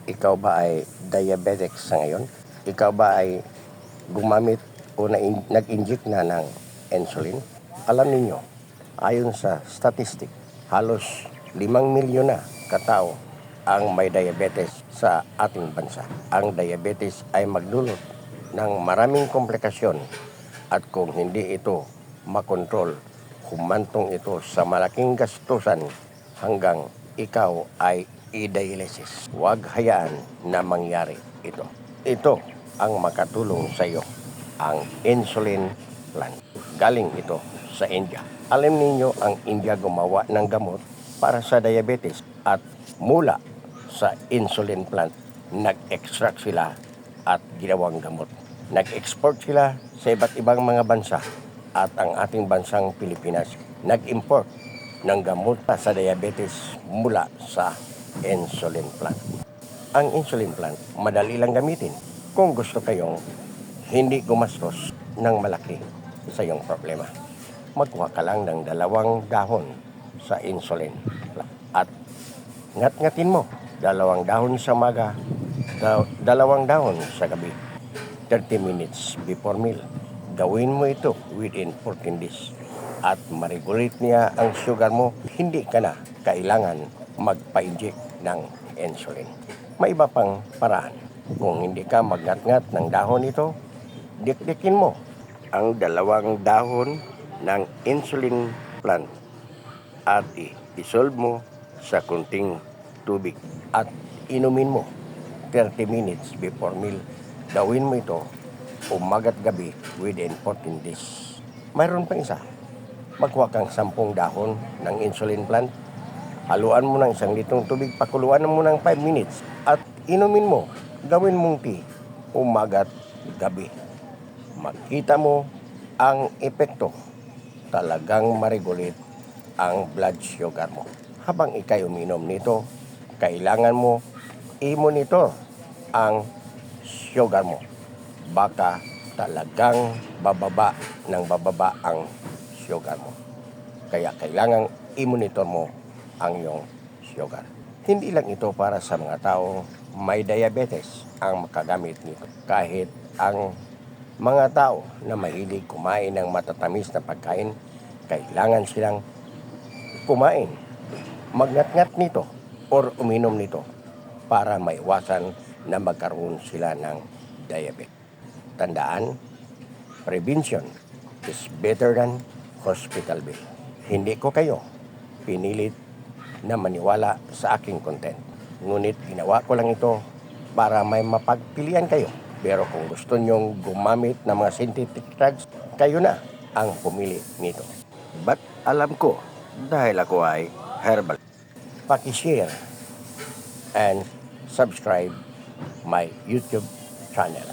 Ikaw ba ay diabetic sa ngayon? Ikaw ba ay gumamit o nag-inject na ng insulin? Alam ninyo, ayon sa statistic, halos 5 milyon na katao ang may diabetes sa ating bansa. Ang diabetes ay magdulot ng maraming komplikasyon at kung hindi ito makontrol, humantong ito sa malaking gastusan hanggang ikaw ay i-dialysis. Huwag hayaan na mangyari ito. Ito ang makatulong sa iyo, ang insulin plant. Galing ito sa India. Alam ninyo, ang India gumawa ng gamot para sa diabetes at mula sa insulin plant, nag-extract sila at ginawang gamot. Nag-export sila sa iba't ibang mga bansa at ang ating bansang Pilipinas nag-import ng gamot sa diabetes mula sa insulin plant. Ang insulin plant, madali lang gamitin kung gusto kayong hindi gumastos ng malaki sa iyong problema. Magkuha ka lang ng 2 dahon sa insulin plant at ngat-ngatin mo 2 dahon sa umaga, 2 dahon sa gabi, 30 minutes before meal. Gawin mo ito within 14 days at ma-regulate niya ang sugar mo. Hindi ka na kailangan magpa-inject ng insulin. May iba pang paraan. Kung hindi ka magngat-ngat ng dahon ito, dikdikin mo ang 2 dahon ng insulin plant at i-dissolve mo sa kunting tubig at inumin mo 30 minutes before meal. Gawin mo ito umaga't gabi within 14 days. Mayroon pang isa. Magkuha kang 10 dahon ng insulin plant. Haluan mo ng 1 litrong tubig, pakuluan mo ng 5 minutes at inumin mo. Gawin mong tea umaga't gabi. Makita mo ang epekto. Talagang ma-regulate ang blood sugar mo. Habang ikay uminom nito, kailangan mo i-monitor ang sugar mo. Baka talagang bababa ang sugar mo. Kaya kailangang i-monitor mo ang iyong sugar. Hindi lang ito para sa mga tao may diabetes ang makagamit nito. Kahit ang mga tao na mahilig kumain ng matatamis na pagkain, kailangan silang kumain, magnat-ngat nito or uminom nito para maiwasan na magkaroon sila ng diabetes. Tandaan, prevention is better than hospital bill. Hindi ko kayo pinilit na maniwala sa aking content. Ngunit ginawa ko lang ito para may mapagpilian kayo. Pero kung gusto nyong gumamit ng mga synthetic drugs, kayo na ang pumili nito. But alam ko, dahil ako ay herbal, paki-share and subscribe my YouTube channel.